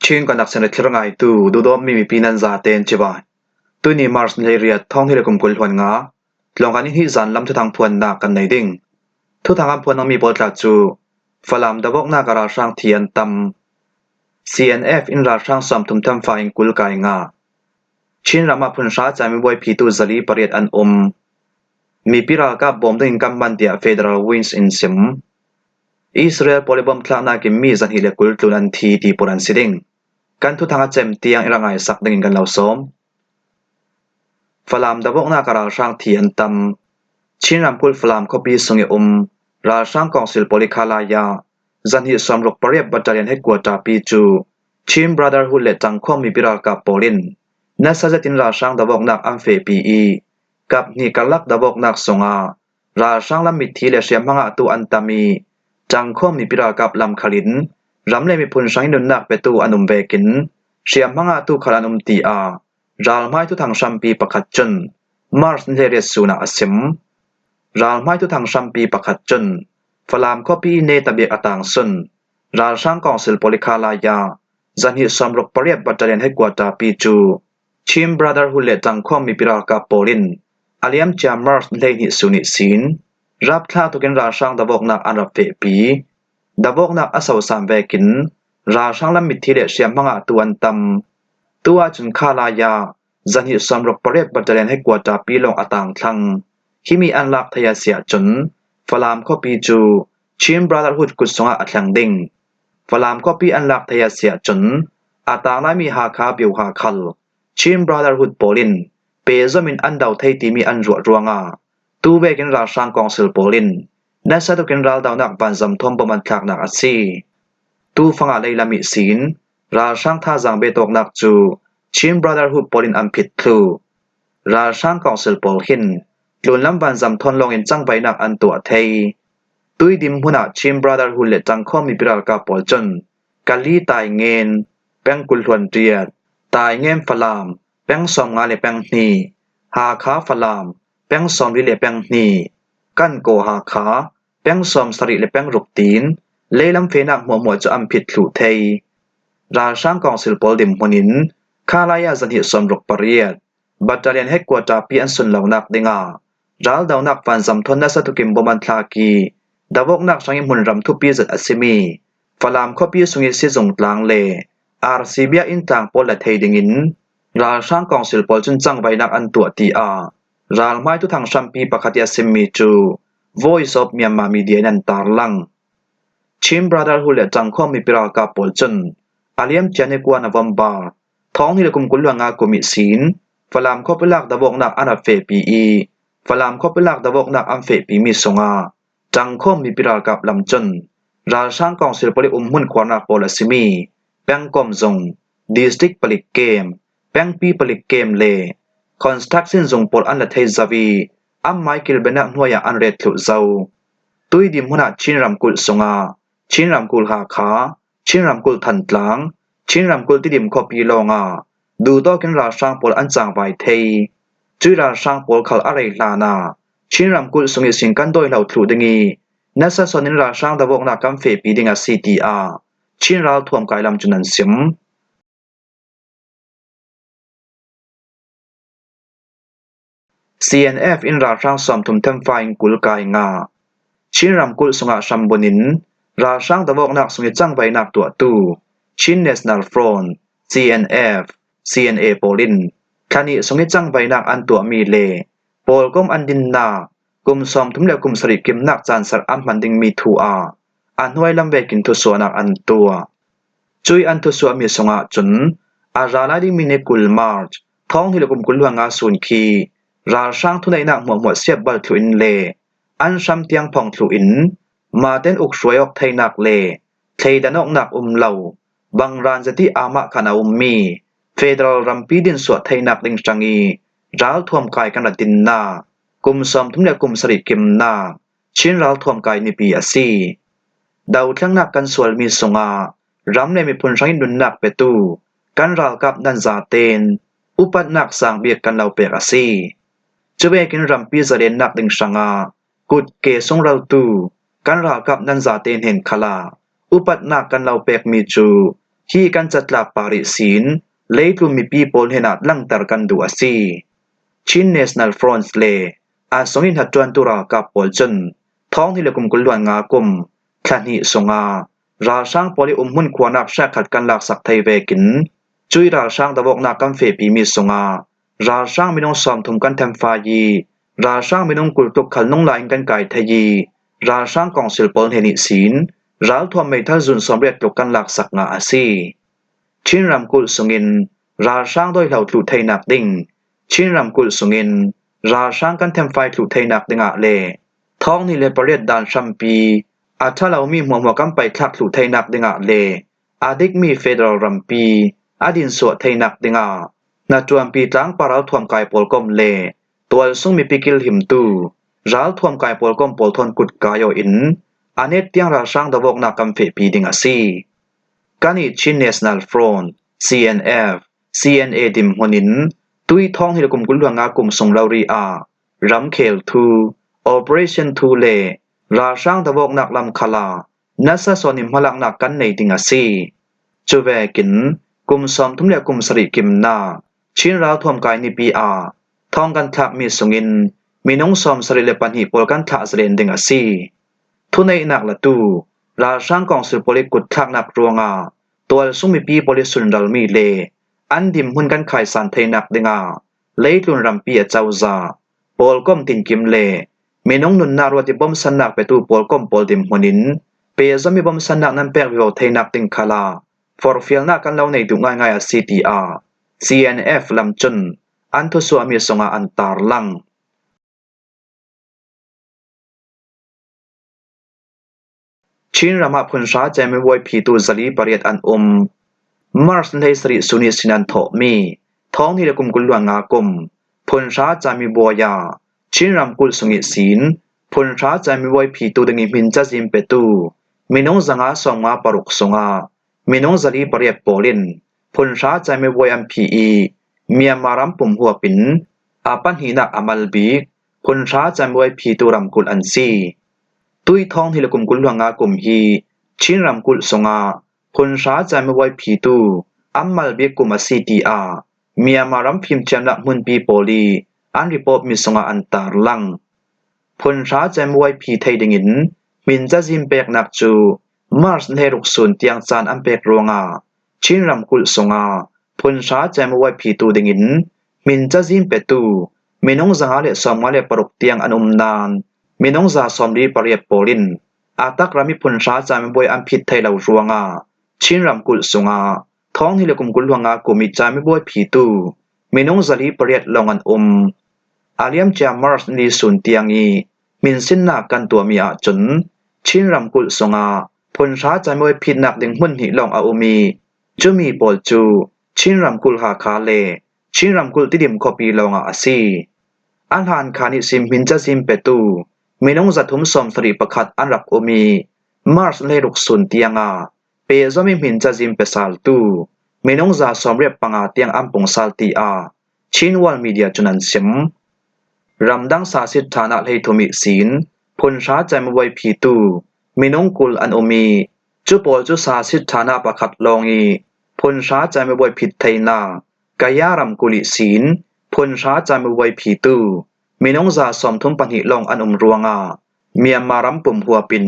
Chin kan nak sana thirangai tu dudom mi pinan za ten chiba tu ni Mars leria thong hile kum kul hwan nga tlongani hi zan lam thu thang phuan na kan nei ding thu thang am phuan mi botla chu falam dawok na kara sang thian tam CNF in ra sang som thum tham fa in kul kai nga Chin rama phun sha chami boy phi tu zali pariat an mi pira ka bom ding kam ban dia federal wins in sim Israel polybom thlana ki mi zan hile kul tlun an thi ti poran siding kan thu thanga chem tiang irangai sak ding kan law som falam dawok na kara sang thian tam Chin ram kul falam copy sungi ra sang council polikhalaya zan hi somrok pariat battalion headquarter pi chu Chin brotherhood le tangkhom mi pira ka polin na sajatin ra sang dawok nak am fe pi kap ni kalak dawok nak songa ra sang lam mi thi le siam hanga tu antami tangkhom mi pira kap lam khalin ramle mi phun sang nun nak pe tu anum vekin siam hanga tu khalanum ti ral mai tu thang sampi pakhat chun Mars le suna asim ral mai tu thang sampi pakhat chun falam copy ne tabiak atang sun ral sang council polikhalaya zan hi somrok pariat battalion headquarter pi chu Chin brotherhood le tangkhom mi pira ka polin aliam cha Mars le hi suni sin rap thla tu ken ra sang dawok nak an rap ve pi dawok nak asaw sam vekin ra sang lam mi thi le siam hanga tuan tam tua chun khalaya zan hi somrok pariat battalion headquarter pi long atang thlang himi an lak thaya sia chun falam copy chu Chin brotherhood kusonga athlang ding falam copy an lak thaya sia chun atang lai mi ha kha biu ha khal Chin brotherhood polin pe zomin an daw thai ti mi an ruanga tu vekin ra sang council polin na sa tu ken ral daw nak ban zam thom boman thak nak asi tu fanga leilami sin ra sang tha jang be tok nak chu Chin brotherhood polin am phit thu ra sang council polhin lun lam ban zam thon long in chang bai nak an tu thei tui dim huna Chin brotherhood le tangkhom mi piral ka pol chon kali tai ngen peng kul hwan riat tai ngem falam peng som nga le peng ni ha kha falam peng som ri le peng ni kan ko ha kha peng som sari le peng ruk tin leilam fe nak mo cha am phit thu thei ra sang council pol dim hunin khalaya zan hi som ruk pariat battalion headquarter pi an sun law nak dinga ral daw nak pan zam thon na sa tu kim boman thla ki dawok nak sangi mun ram thu pi zat asimi falam khopi sungi si jong tlang le RCBia in tang pol la thei dingin ra sang council pol chun chang bai nak an tu ti ral mai tu thang sampi pakhatia simmi chu voice of Myanmar media nan tarlang Chin brotherhood le tangkhom mi pira ka pol chun aliam chane kwa November thong ni le kum kulwanga komi sin falam khopilak dawok nak ana fe pi falam khopilak dawok nak am fe pi mi songa tangkhom mi pira kap lam chun ra sang council poli mun khwana pol asimi pengkom zong district palik kem pengpi palik kem le construction zong pol an la thei zawi am Michael benak hnuaya an ret thlu zau tui dim huna Chin ram kul songa Chin ram kul ha kha Chin ram kul than tlang Chin ram kul ti dim copy longa du to ken ra sang pol an chang vai thei chui ra sang pol khal arei hlana Chin ram kul sungi sing kan doi lau thlu dingi nasa sonin ra sang dawok na kam fe pi dinga CTA Chin ral thuam kai lam chunan sim CNF in ra sang som thum them fain kul kai nga Chin ram kul sunga sambonin ra sang dawok nak sungi chang bai nak tu Chin National Front CNF CNA polin khani sungi chang bai nak an tu mi le pol kom an din na kum som thum le kum sari kim nak chan sar am manding mi thu an hoi lam vekin thu so nak an tua chui an thu so mi songa chun arala ding mine kul march thong hi le kum kul wanga sun khi ra sang thu nei nak mo siap bal thu in le an sam tiang phong thu in ma ten uk shroyok thai nak le thei danok nak lau bang ran jati ama khana mi federal rampi din so thai nak ding changi ral thom kai kan tin na kum som thum le kum sari kim na Chin ral thom kai ni pi asi daw thlang nak kan swal mi songa ram le mi phun sang dun nak pe tu kan ral kap nan za ten upat nak sang biak kan lau pe asi chube kin rampi zaren nak ding sanga kut ke song ral tu kan ral kap nan za ten hen khala upat nak kan lau pek mi chu ฮีกันจัดลาปาริสินเลยกลุ่มมีปีโปลเฮนัดลังตรกันดูอาซีชิน National Front เลอาสงินหัดจวนตุรากับปอลจนท้องที่เลกุมกุลลวนงากุมคลันหิสงาราช่างปอลิหุ่นควานักแชกขัดกันหลักสักไทยเวกินจุยราช่างตะวกนักกัมเฟปีมีสงาราช่างไม่น้องสอมทุมกันแทมฟายีราช่างไม่น้องกุลตุกขันน้องลายกันไก่ทยีราช่างกองศิลปนเฮนิศินรัลทวมไม่ทัจุนสมเร็จตุกกันหลักสักงาอาซีชินรำกุลสงินราช่างโดยเหล่าถูไทยนักดิ่งชินรำกุลสงินราช่างกันแทมไฟถูไทยนักดิ่งอะเลท้องนี่เลประเด็ดดานชัมปีอาถ้าเรามีหัวกำไปคลักถูไทยนักดิ่งอะเลอาดิกมีเฟเดอรัลรัมปีอาดินสวดไทยนักดิ่งอะนาจวมปีตั้งปาราทวมกายปอลกอมเลตัวซุ่งมีปิกิลหิมตูรัลทวมกายปอลกอมปอลทนกุดกายอินอันเนตยังราช่างตะวกนักกำเฟปีดิ่งอะซีกันอีชิน National Front CNF CNA ดิมหัวนินตุยท้องที่ละกุมกุลหลวงอากุมส่งลาวรีอารัมเคล2 Operation 2เลราช่างตะวกนักลำคลานัสสอนิมหลักนักกันในดิงอาซีจูเวกินกุมสอมทุมเลกุมสริกิมนาชินราวทวมกายนิปีอาท้องกันทักมีสงินมีน้องสอมสริเลปันหิปอลกันทักเสเรนดิงอาซีทุในนักละตูราช่างกองสืบโปลิกุดทักนักรวงอาตัวซุ่มมีปีโปลิสุนดัลมีเลอันดิมหุ่นกันไข่สันเทนักดิงาเลยตุนรำปีเจ้าซาปอลก้มตินกิมเลมีน้องนุนนารวติบอมสันนักไปตูปอลก้มปอลดิมหัวนินเปียจะมีบอมสันนักนั้นแปลวิวเทนักดิงคาลาฟอร์ฟิลนักกันเล่าในดุง่ายๆ CTR CNF ลำจุนอันทุสวามีสงาอันตาร์ลังชินรามาพุนชาเจไม่ไว้ผีตูซาลีปริยัดอันมาร์สในสริสุนิสินันโทมีท้องที่ละกุมกุลหลวงอากุมพุนชาจามีบัวยาชินรำกุลสงิศินพุนชาจามีไว้ผีตูดังมินจัซิมเปตูมินงสังอาสองอาปรุกสงอามินงซาลีปริยัดโปลินพุนชาจามีไว้อัมพีอีเมียมารัมปุ่มหัวปินอาปันหินักอามัลบีกพุนชาจามีไว้ผีตูรำกุลอันซีตุยท้องที่ละกุมกุลหลวงอากุมฮีชินรำกุลสงอาพุนชาจามีไว้ผีตูอัมมัลเบกุมาซีตีอาเมียมารัมพิมเจมละมุนปีโปลีอันริปอบมิสงาอันตาร์ลังพุนชาจามีไว้ผีไทยดิงินมินจะจิมเปกนักจูมาร์สเนรุกซุนเตียงจานอันเปกรวงอาชินรำกุลสงาพุนชาจามีไว้ผีตูดิงินมินจะจิมเปตูมินงจังอาเลสอมอาเลปรุกเตียงอันนานมินงซาสอมรีปริยโปลินอาตักรามิพุนชาจามีไว้อันผิดไทยเหล่ารวงอาชินรำกุลสงาท้องที่ละกุมกุลหลวงอากุมิจาไม่บวยผีตูมินงซาลีปริยัดลองอันอาเลียมจามาร์สนีสุนเตียงอีมินสินนักกันตัวมีอาจนชินรำกุลสงาพนชาจาไม่บวยผิดนักดึงหุ่นหิลองอาอุมีจุมีปอลจูชินรำกุลหาคาเลชินรำกุลติดิมคอปีลองอาซีอันหานคานิซิมมินจะซิมเปตูมินงจัดทุมสมสรีประคัดอันรับอุมีมาร์สเลรุกสุนเตียงอาเปยจะมีมินจะจิมเปสัลตูมินงซาสอมเรียบปังอาเตียงอัมปงสัลตีอาชินวอลมีเดียจุนันซิมรำดังสาสิทธานะเลยทุมิศินพุนชาใจมวยผีตูมินงกุลอันอมีจุปอจุสาสิทธานะประคัดลองอีพุนชาใจมวยผิดไทนากายารำกุลิศินพุนชาใจมวยผีตูมินงซาสอมทุมปันหิลองอันรวงอาเมียมารำปุ่มหัวปิน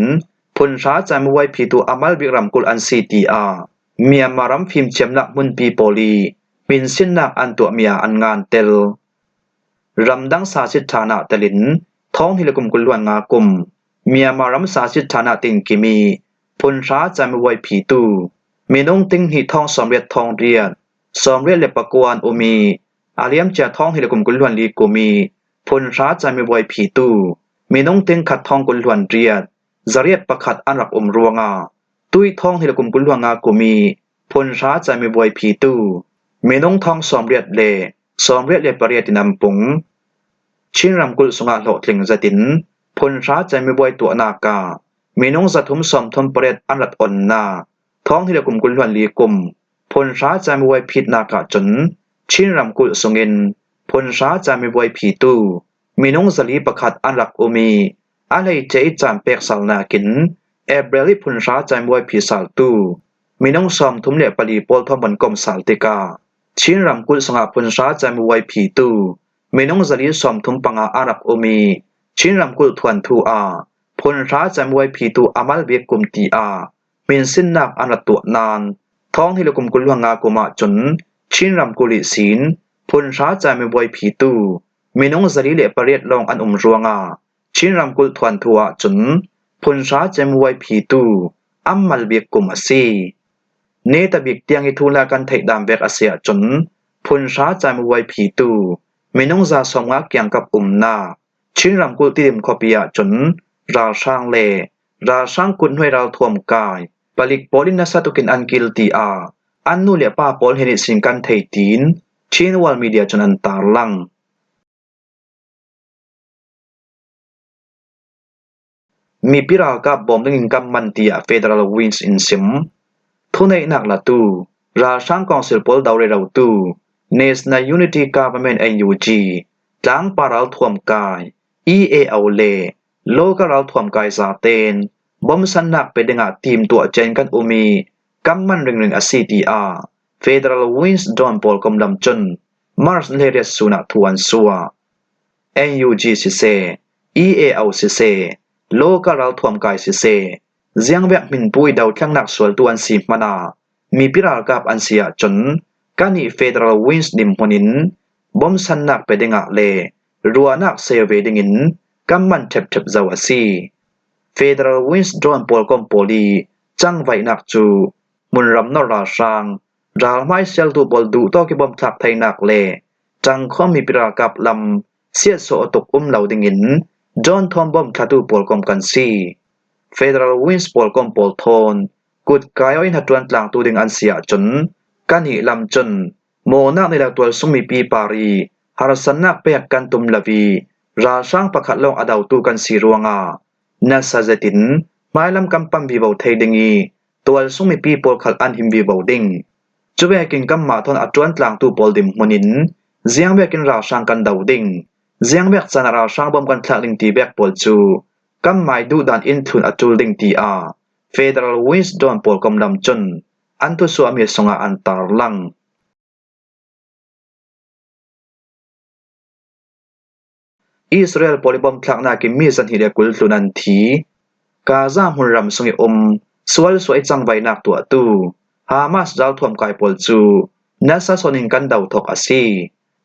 พุนชาจามีไว้ผีตูอามัลบิรัมกุลอันซีตีอาเมียมารัมพิมเจมนักมุนปีโปลีมินสินนักอันตัวเมียอันงานเตลรำดังสาสิทธานะเตลินท้องฮิลกุมกุลวันงากุมเมียมารัมสาสิทธานะติงกิมีพุนชาจามีไว้ผีตูมีนงติงหิทองสอมเรียดทองเรียดสอมเรียดเล็บปะกวนอุมีอาเลียมเจท้องฮิลกุมกุลวันลีกุมีพุนชาจามีไว้ผีตูมีนงติงขัดทองกุลวันเรียดจเรียบประคัดอันรักรวงอาตุยท้องที่ละกุมกุลหลวงอากุมีพนชาใจมีบวยผีตูเมนงทองสอมเรียดเลสอมเรียดเลปเรียตินำปุงชินรำกุลสงาโลถึงจะตินพนชาใจมีบวยตัวนากาเมนงจะทุมสอมทนเปรียดอันรัดอ่อนนาท้องที่ละกุมกุลหลวงลีกุมพนชาใจมีบวยผิดนากาจนชินรำกุลสงินพนชาใจมีบวยผีตูเมนงจะลีประคัดอันรักมีอะไรเจจามเปกสัลนากินเอบเบลิพุนชาใจมวยผีสัลตู มีน้องซอมทุมเลปลีปอลทอมบันกอมสาลติกาชินรำกุลสงาพุนชาจามวยผีตูมีน้องจลีซอมทุมปังอารับโอมีชินรำกุลทวนทูอาพุนชาจามวยผีตูอามัลเบียกุมตีอามีนสินนักอนัตตัวนานท้องที่ลกุมกุลหงากุมาจนชินรำกุลิศีนพุนชาจามวยผีตูมีน้องจลีเลปเรียดลองอันรวงาชินรำกุลทวนทัวจนพุนชาจามวยผีตูอัมมัลเบียกุมซีเนตบิกเตียงอิทูลากันไทดามเวกอาเซียจนพุนชาจามวยผีตูมีน้องจาสงาเกียงกับนาชินรำกุลติดิมคอปิยาจนราช่างเลราช่างกุนห้วยเราท่วมกายปลิกปอลินนัสตุกินอันกิลตีอาอันนูเลียป้าปอลเฮนิสิงกันไทตีนชินวัลมีเดียจนอันตาลังมีปิรากับบอมดึงกัมมันตีอาเฟเดรัลวินส์อินซิมทุนในนักละตูราช่างกองสิลปอลดาวเรเราตู National Unity Government NUG จางปาราลท่วมกาย EAO เลโลกเราท่วมกายซาเตนบอมสันนักเป็นงาทีมตัวเจนกันอุมีกัมมันริงๆ CTR Federal Wins ดอนปอลกำลำจน Mars เลเรสุนาทวนซัว NUG สิเซ EAO สิเซโลกเราท่วมกายสิเซเจียงแวกมินปุยดาวทั้งนักสวลตัวนสีมานามีปิรากับอันเสียจนกานี Federal Wins ดิมหนินบอมสันนักเป็นงาเลรัวนักเซเวดิงินกัมมันเทบๆจาวซีFederal Wins ดอนปอลกอมโปลีจังไว้นักจูมุนรำนราชางราลไม้เซลตูบอลดูโตกิบอมทักไทยนักเลจังข้อมีปิรากับลำเสียโซตกเหล่าดิงินจอนทอมบอมคาตูปอลกอมกันซี Federal Wins ปอลกอมปอลทอนกุดกายอ้อยนัดวันกลางตูดิงอันเสียจนกันหิลำจนโมนักในหลักตัวสุมีปีปารีหารสันนักเปียกกันตุมลวีราช่างประคัดลงอดาวตูกันสีรวงานาซาเจตินไม้ลำกำปั้มวีบาวไทยดิงีตัวสุมีปีปอลขัดอันหิมวีบาวดิงจุเบกินกัมมาทอนอัดจวนกลางตูปอลดิมมนินเจียงเบกินราช่างกันดาวดิงเจียงเบกจันราช่างบอมกันทลักดิงตีเบกปอลจูกัมไมดูดันอินทุนอัจูลดิงตีอาFederal Wins ดอนปอลกำลำจนอันตุสัวมีสงาอันตาลังอิสราเอลปอลิบอมทลักนากิมีสันหิเรกุลตุนันทีกาซามุนรำสงสวลสวยจังไว้นักตัวตูฮามาสดาวท่วมกายปอลจูนัสซาโซนิงกันดาวทอกอาซี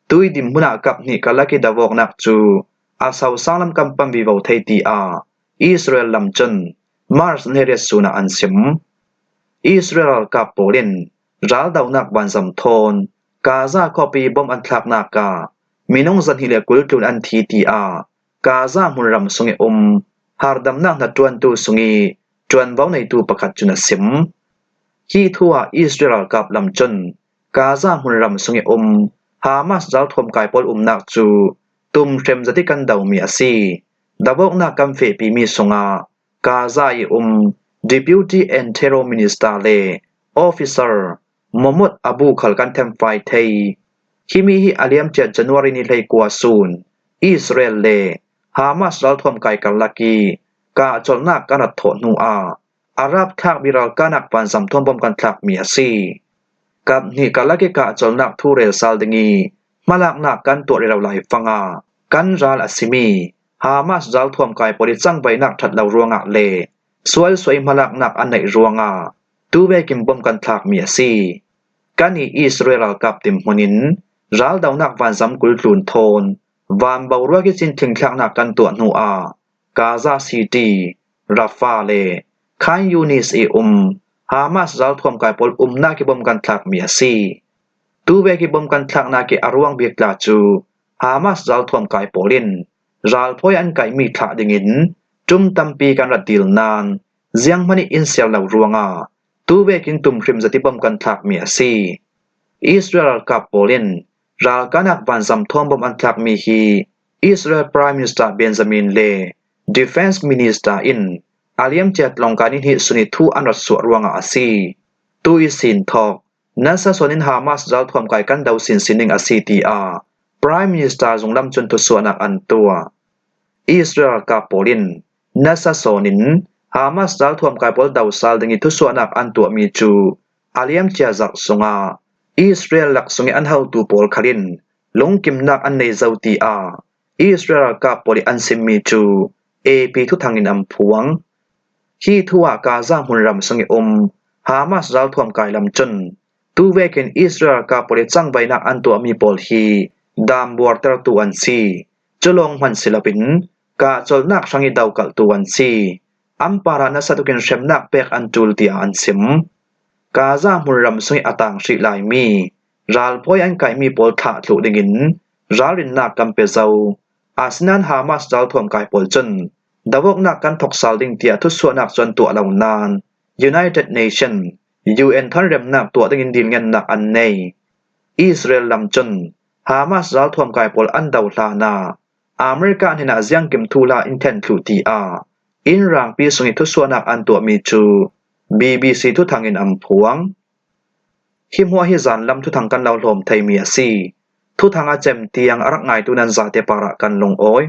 ตุยดิมมุนากับนิกาลกิดาวอกนักจูอาสาวสางลำกำปั้มวิวาวไทยตีอาอิสราเอลลำจนMars เนเรสุนาอันซิมอิสราเอลกับโปแลนด์รัลดาวนักบันซัมทอนกาซาคอปีบอมอันทลักนากามีน้องจันฮิเลกุลตุนอันทีตีอากาซามุนรำสงฮาร์ดัมนักนัดจวนตูสงจวนเว้าในตูประคัดจุนซิมฮีทัวอิสราเอลกับลำจนกาซามุนรำสงฮามาสดาวทวมกายปอลนักจูตุมเทมจติกันดาวมีอาซีดาวอกนักกัมเฟปีมีสงกาซาDeputy and Terror Minister เล Officer มมุดอบูขัลกันเทมไฟไทยฮิมีฮิอาเลียม7 January นี้เลยกว่าซูนอิสราเอลเลฮามาสรัลทวมไกกันลักีกาจลนักกันอัดโถนูอารับทักบิรัลกันักปันสัมทวมบอมกันทักมีอาซีกับนี่กันลักีกาจลนักทูเรซัลดิงีมาลักนักกันตัวเรเราไหลฟังกันรัลอสิมีฮามาสรัลทวมไกปริจังใบนักทัดเรารวงเลสวยสวยมาลักนักอันในรวงตูเวกิมบอมกันทักมีอาซีกันนี่อิสราเอลกับติมมนินรัลดาวนักวันซัมกุลตุนโทนวันบาวรัวกิจินถึงทักนักกันตัวนัวกาซาซิตี้ราฟาเลคานยูนิสฮามาสรัลทวมกายปอลนักกิบอมกันทักมีอาซีตูเวกิบอมกันทักนักกิอารวงเบียกลาจูฮามาสรัลทวมกายปอลินรัลพอยอันไกมีทักดิงินจุมตัมปีกันรัดดิลนานเจียงมันอินเซียลาวรวงตูเวกินตุมคริมจติบอมกันทักมีอาซีอิสราเอลกับโปแลนด์รัลกันักวันซัมทวมบอมอันทักมีฮีอิสราเอล Prime Minister Benjamin Le Defense Minister in อาเลียมเจ็ดลงการนิหิสุนิทูอันรัดสวรวงอาซีตูอิสินทอกนัสซานินฮามาสรัลทวมไกกันดาวสินนิงอาซีตีอาPrime Minister จงลำจนตุสวนักอันตัวอิสราเอลกับโปแลนด์นัสซาโซนินฮามาสรัลทวมไกปอลดาวซัลดิงิทุสวนักอันตัวมีจู aliam chia zak sunga Israel lak sungi an hau tu pol khalin lungkim nak an nei zauti a Israel ka poli an simmi chu AP thu thangin am phuang hi thuwa Gaza hunram sungi Hamas zal thuam kai lam chun tu vekin Israel ka poli changbai nak an tu ami pol hi dam buar ter tu an si chulong man silapin ka cholnak sangi daukal tu an si ampara na satukin shemnak pek an tul tia an sim Gaza hunram sungi atang si lai mi ral poi an kai mi pol tha thlu dingin ralin nak kampe zau asnan Hamas zal thuam kai pol chun dawok nak kan thok sal ding tia thu suanak chon tu alaw nan United Nation UN than rem nak tu dingin din ngan nak an nei Israel lam chun Hamas zal thuam kai pol an daw hla na America an hina ziang kim thula intent thlu ti a in rang pi sungi thu suanak an tu mi chu BBC thu thangin am phuang himwa hi zan lam thu thang kan law hlom thei mi asi thu thanga chem tiang arak ngai tunan za te para kan long oi